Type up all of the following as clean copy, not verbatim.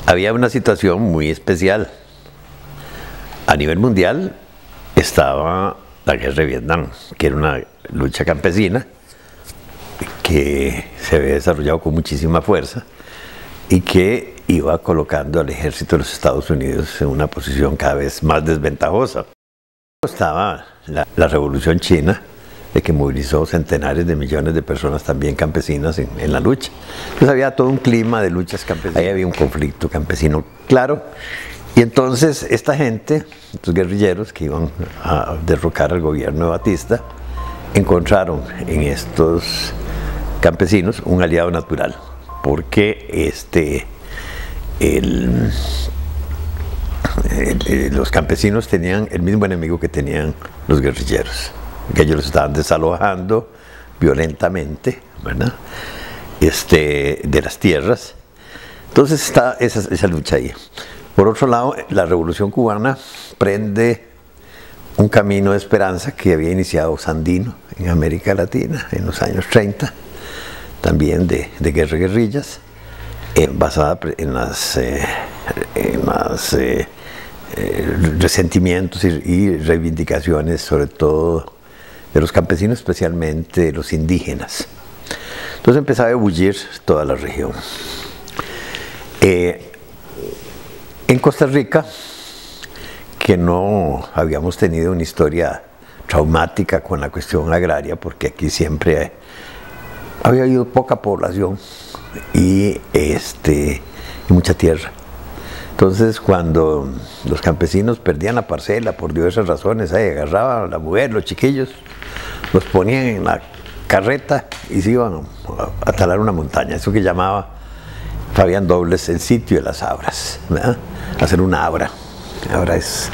había una situación muy especial. A nivel mundial estaba la guerra de Vietnam, que era una lucha campesina que se había desarrollado con muchísima fuerza y que iba colocando al ejército de los Estados Unidos en una posición cada vez más desventajosa. Estaba la Revolución China, de que movilizó centenares de millones de personas también campesinas en la lucha. Entonces había todo un clima de luchas campesinas. Ahí había un conflicto campesino claro. Y entonces esta gente, estos guerrilleros que iban a derrocar al gobierno de Batista, encontraron en estos campesinos un aliado natural, porque los campesinos tenían el mismo enemigo que tenían los guerrilleros, que ellos los estaban desalojando violentamente, ¿verdad? De las tierras. Entonces está esa lucha ahí. Por otro lado, la Revolución Cubana prende un camino de esperanza que había iniciado Sandino en América Latina en los años 30, también de guerra y guerrillas, basada en los resentimientos y reivindicaciones, sobre todo de los campesinos, especialmente los indígenas. Entonces empezaba a ebullir toda la región. En Costa Rica, que no habíamos tenido una historia traumática con la cuestión agraria, porque aquí siempre había habido poca población y mucha tierra. Entonces, cuando los campesinos perdían la parcela por diversas razones, agarraban a la mujer, los chiquillos, los ponían en la carreta y se iban a talar una montaña, eso que llamaba Fabián Dobles el sitio de las abras, ¿verdad? Hacer una abra. Abra es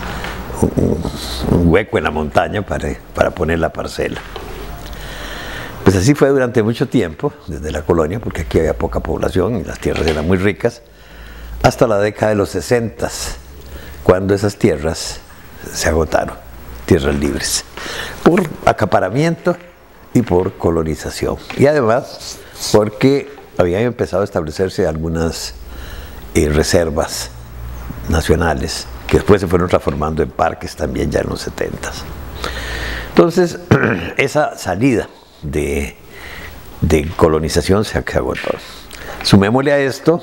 un hueco en la montaña para poner la parcela. Pues así fue durante mucho tiempo, desde la colonia, porque aquí había poca población y las tierras eran muy ricas, hasta la década de los 60, cuando esas tierras se agotaron, tierras libres, por acaparamiento y por colonización. Y además, porque habían empezado a establecerse algunas reservas nacionales que después se fueron transformando en parques también ya en los 70. Entonces, esa salida de colonización se agotó. Sumémosle a esto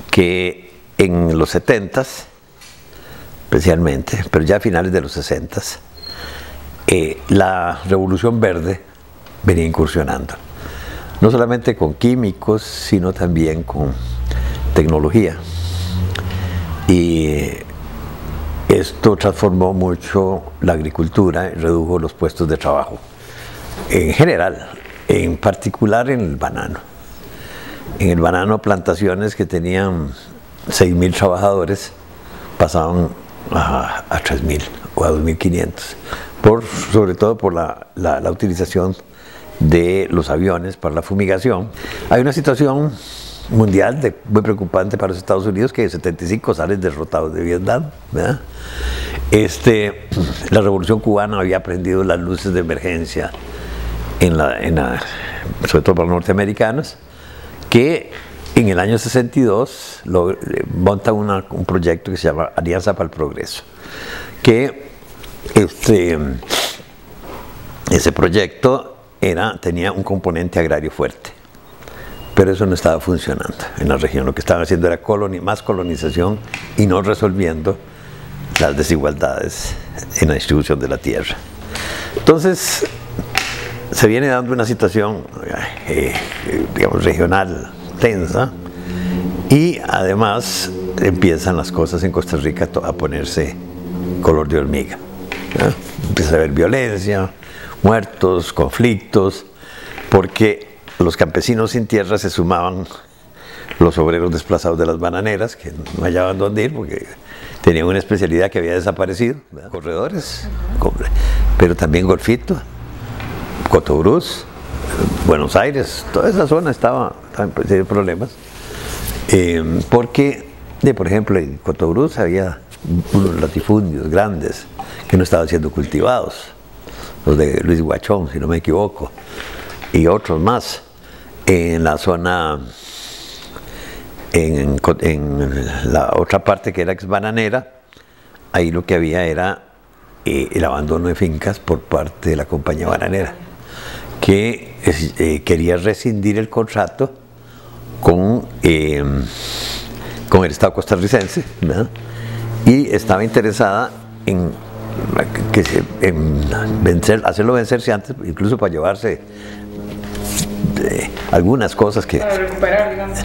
que en los 70, especialmente, pero ya a finales de los 60, la Revolución Verde venía incursionando. No solamente con químicos, sino también con tecnología. Y esto transformó mucho la agricultura y redujo los puestos de trabajo. En general, en particular en el banano. En el banano, plantaciones que tenían 6.000 trabajadores pasaban a 3.000 o a 2.500, sobre todo por la utilización de los aviones para la fumigación. Hay una situación mundial muy preocupante para los Estados Unidos, que en 75 salen derrotados de Vietnam, ¿verdad? La Revolución Cubana había prendido las luces de emergencia sobre todo para los norteamericanos, que en el año 62 montan un proyecto que se llama Alianza para el Progreso, que ese proyecto tenía un componente agrario fuerte, pero eso no estaba funcionando en la región. Lo que estaban haciendo era más colonización y no resolviendo las desigualdades en la distribución de la tierra. Entonces se viene dando una situación digamos regional tensa, y además empiezan las cosas en Costa Rica a ponerse color de hormiga, ¿no? Empieza a haber violencia, muertos, conflictos, porque los campesinos sin tierra se sumaban los obreros desplazados de las bananeras, que no hallaban dónde ir porque tenían una especialidad que había desaparecido, ¿verdad? Corredores, pero también Golfito, Cotobruz, Buenos Aires, toda esa zona estaba en problemas, porque, por ejemplo, en Cotobruz había unos latifundios grandes que no estaban siendo cultivados, los de Luis Guachón, si no me equivoco, y otros más. En la zona en la otra parte que era ex bananera, ahí lo que había era el abandono de fincas por parte de la compañía bananera, que quería rescindir el contrato con el Estado costarricense, ¿verdad? Y estaba interesada en hacerlo vencerse antes, incluso para llevarse algunas cosas que... Para recuperar, digamos.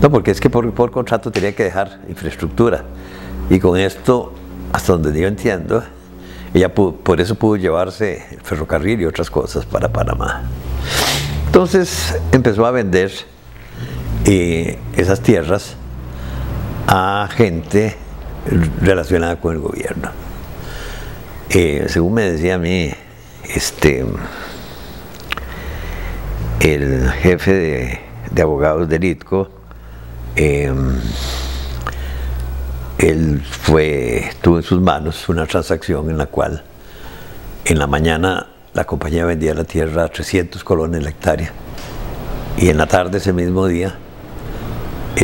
No, porque es que por contrato tenía que dejar infraestructura. Y con esto, hasta donde yo entiendo, ella por eso pudo llevarse el ferrocarril y otras cosas para Panamá. Entonces empezó a vender esas tierras a gente relacionada con el gobierno. Según me decía a mí, el jefe de abogados del ITCO, él tuvo en sus manos una transacción en la cual en la mañana la compañía vendía la tierra a 300 colones la hectárea y en la tarde ese mismo día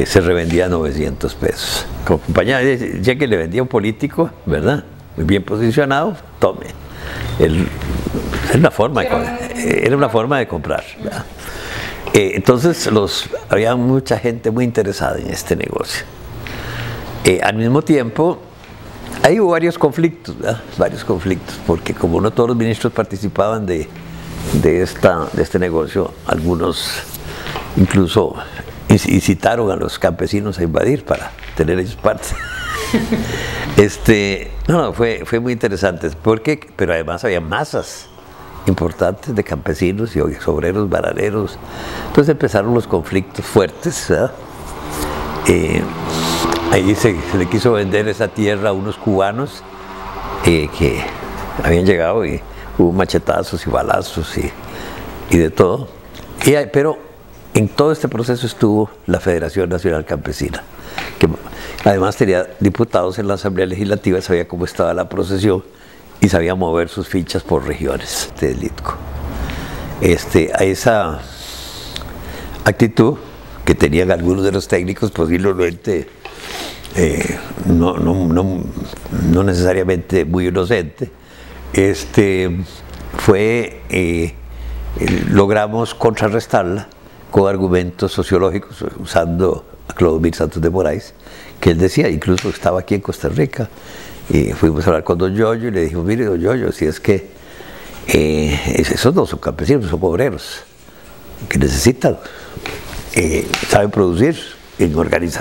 se revendía a 900 pesos. Como compañía, ya que le vendía a un político, ¿verdad? Muy bien posicionado, tome. Era una forma de comprar, ¿verdad? Entonces había mucha gente muy interesada en este negocio. Al mismo tiempo, ahí hubo varios conflictos, ¿verdad? Varios conflictos, porque como no todos los ministros participaban de este negocio, algunos incluso incitaron a los campesinos a invadir para tener ellos parte. Fue muy interesante, pero además había masas importantes de campesinos y obreros, bananeros. Entonces empezaron los conflictos fuertes, ¿verdad? Ahí se le quiso vender esa tierra a unos cubanos que habían llegado y hubo machetazos y balazos y de todo. Pero en todo este proceso estuvo la Federación Nacional Campesina, que además tenía diputados en la Asamblea Legislativa, sabía cómo estaba la procesión y sabía mover sus fichas por regiones del ITCO. A esa actitud que tenían algunos de los técnicos, posiblemente no necesariamente muy inocente, logramos contrarrestarla con argumentos sociológicos, usando a Clodomir Santos de Moraes, que él decía, incluso estaba aquí en Costa Rica, y fuimos a hablar con don Yoyo y le dijimos, mire don Yoyo, si es que esos no son campesinos, son obreros, que necesitan, saben producir,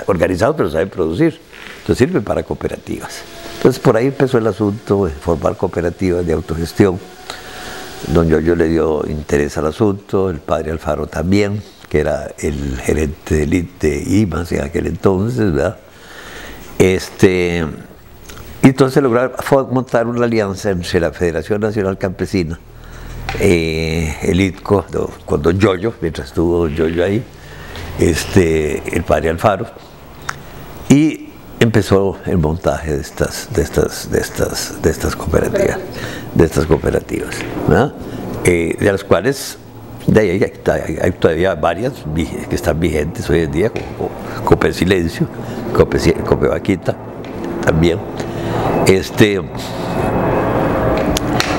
organizados, pero saben producir, entonces sirven para cooperativas. Entonces por ahí empezó el asunto de formar cooperativas de autogestión. Don Yoyo le dio interés al asunto, el padre Alfaro también, que era el gerente de IMAS en aquel entonces, ¿verdad? Y entonces lograron montar una alianza entre la Federación Nacional Campesina, el ITCO, con don Yoyo, mientras estuvo don Yoyo ahí, el padre Alfaro, y empezó el montaje de estas cooperativas, ¿verdad? De las cuales hay todavía varias que están vigentes hoy en día, como Cope Silencio, Cope Vaquita también.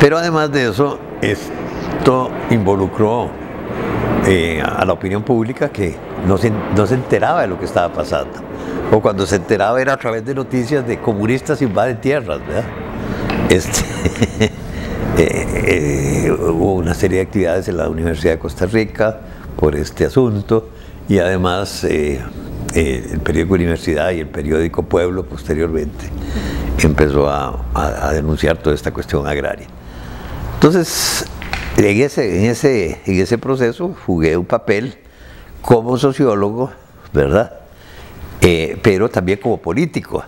Pero además de eso, esto involucró a la opinión pública, que no se enteraba de lo que estaba pasando, o cuando se enteraba era a través de noticias de comunistas invaden tierras, ¿verdad? Hubo una serie de actividades en la Universidad de Costa Rica por este asunto, y además el periódico Universidad y el periódico Pueblo posteriormente empezó a denunciar toda esta cuestión agraria. Entonces, en ese proceso jugué un papel como sociólogo, ¿verdad? Pero también como político,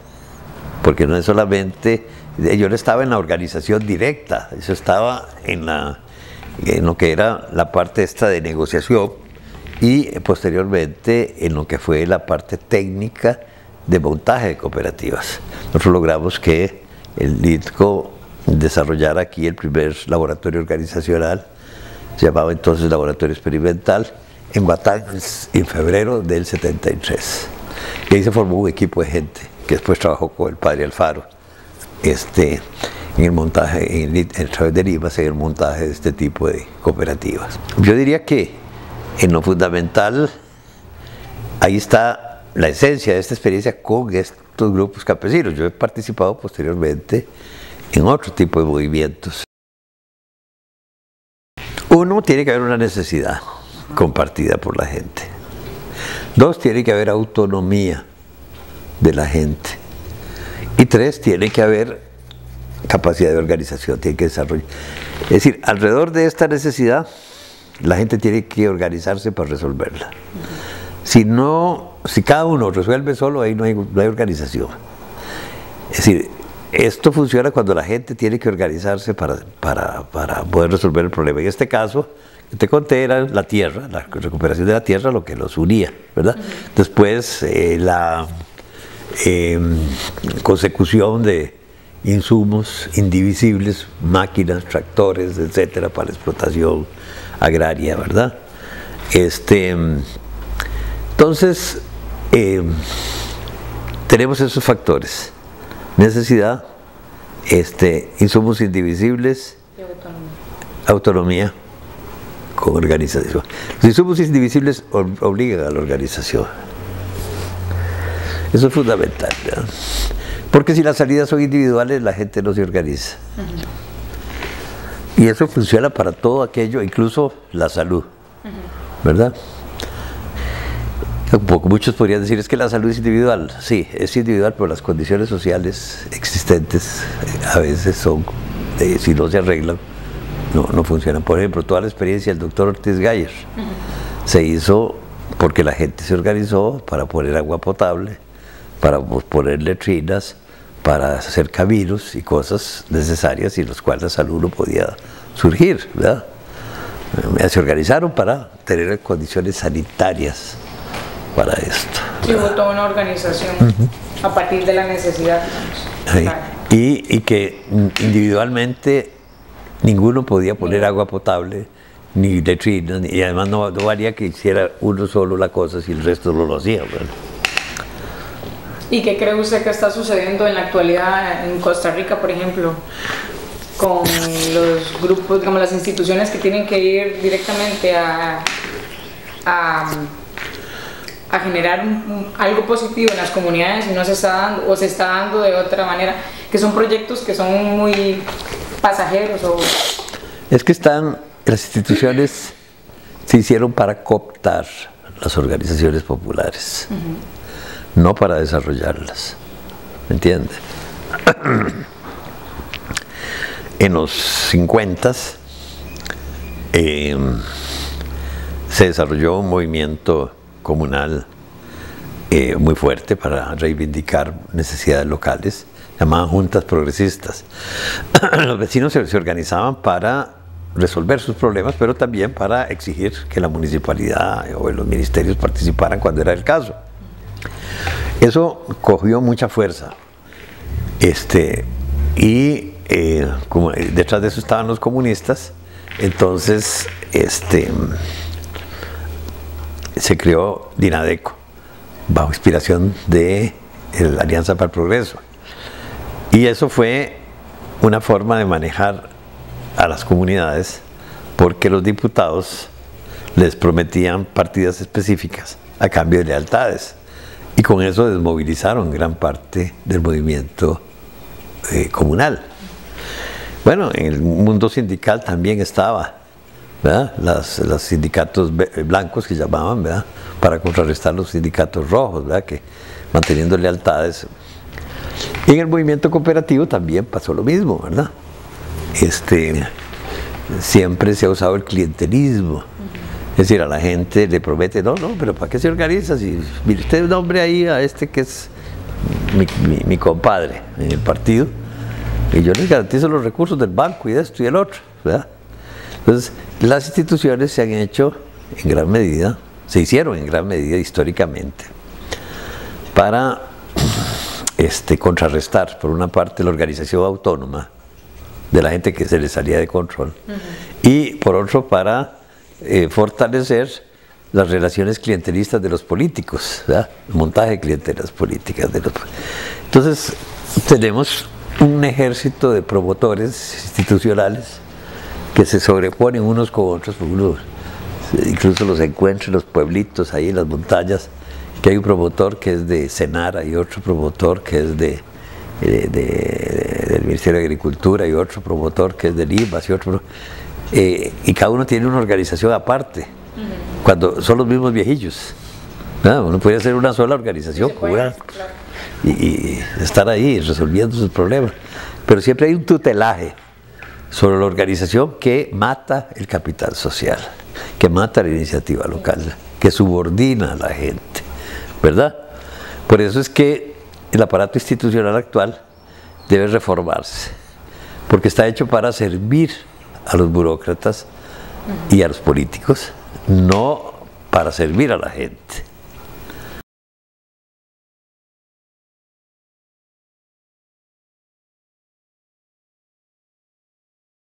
porque no es solamente, yo no estaba en la organización directa, eso estaba en lo que era la parte esta de negociación, y posteriormente en lo que fue la parte técnica de montaje de cooperativas. Nosotros logramos que el ITCO desarrollara aquí el primer laboratorio organizacional, se llamaba entonces Laboratorio Experimental, en Batán, en febrero del 73. Y ahí se formó un equipo de gente que después trabajó con el padre Alfaro en el montaje, a través de Limas, en el montaje de este tipo de cooperativas. Yo diría que en lo fundamental, ahí está la esencia de esta experiencia con estos grupos campesinos. Yo he participado posteriormente en otro tipo de movimientos. Uno, tiene que haber una necesidad compartida por la gente. Dos, tiene que haber autonomía de la gente. Y tres, tiene que haber capacidad de organización, tiene que desarrollar. Es decir, alrededor de esta necesidad, la gente tiene que organizarse para resolverla. Si cada uno resuelve solo, ahí no hay organización. Es decir, esto funciona cuando la gente tiene que organizarse para poder resolver el problema. En este caso, que te conté, era la tierra, la recuperación de la tierra, lo que los unía, ¿verdad? Después, la consecución de insumos indivisibles, máquinas, tractores, etcétera, para la explotación agraria, ¿verdad? Entonces, tenemos esos factores: necesidad, insumos indivisibles, autonomía con organización. Los insumos indivisibles obligan a la organización. Eso es fundamental, ¿verdad? Porque si las salidas son individuales, la gente no se organiza. Y eso funciona para todo aquello, incluso la salud, ¿verdad? Muchos podrían decir, es que la salud es individual. Sí, es individual, pero las condiciones sociales existentes a veces son, si no se arreglan, no funcionan. Por ejemplo, toda la experiencia del doctor Ortiz Gayer se hizo porque la gente se organizó para poner agua potable, para poner letrinas, para hacer caminos y cosas necesarias sin las cuales la salud no podía surgir, ¿verdad? Se organizaron para tener condiciones sanitarias para esto. Y hubo toda una organización a partir de la necesidad. Sí. Y que individualmente ninguno podía poner agua potable, ni letrinas, y además no valía que hiciera uno solo la cosa si el resto no lo hacía, ¿verdad? ¿Y qué cree usted que está sucediendo en la actualidad en Costa Rica, por ejemplo, con los grupos, digamos, las instituciones que tienen que ir directamente a generar algo positivo en las comunidades y no se está dando, o se está dando de otra manera, que son proyectos que son muy pasajeros? Es que las instituciones se hicieron para cooptar las organizaciones populares, no para desarrollarlas, ¿me entiende? En los 50 se desarrolló un movimiento comunal muy fuerte para reivindicar necesidades locales, llamaban juntas progresistas. Los vecinos se organizaban para resolver sus problemas, pero también para exigir que la municipalidad o los ministerios participaran cuando era el caso. Eso cogió mucha fuerza. Como detrás de eso estaban los comunistas, entonces se creó Dinadeco, bajo inspiración de la Alianza para el Progreso. Y eso fue una forma de manejar a las comunidades, porque los diputados les prometían partidas específicas a cambio de lealtades. Y con eso desmovilizaron gran parte del movimiento comunal. Bueno, en el mundo sindical también estaba, ¿verdad? Los sindicatos blancos que llamaban, ¿verdad? Para contrarrestar los sindicatos rojos, ¿verdad? Que manteniendo lealtades. Y en el movimiento cooperativo también pasó lo mismo, ¿verdad? Siempre se ha usado el clientelismo. Es decir, a la gente le promete, no, pero ¿para qué se organiza? Si mire, usted nombre ahí a que es mi compadre en el partido, y yo les garantizo los recursos del banco y de esto y del otro, ¿verdad? Entonces, las instituciones se han hecho en gran medida, se hicieron en gran medida históricamente, para contrarrestar, por una parte, la organización autónoma de la gente que se les salía de control, y por otro, para fortalecer las relaciones clientelistas de los políticos, ¿verdad? El montaje de clientelas políticas. Entonces, tenemos un ejército de promotores institucionales que se sobreponen unos con otros, incluso los encuentros en los pueblitos, ahí en las montañas, que hay un promotor que es de Senara y otro promotor que es del Ministerio de Agricultura y otro promotor que es del INVAS y otro, y cada uno tiene una organización aparte, cuando son los mismos viejillos. Uno puede hacer una sola organización y estar ahí resolviendo sus problemas, pero siempre hay un tutelaje sobre la organización que mata el capital social, que mata la iniciativa local, que subordina a la gente, ¿verdad? Por eso es que el aparato institucional actual debe reformarse, porque está hecho para servir a los burócratas y a los políticos, no para servir a la gente.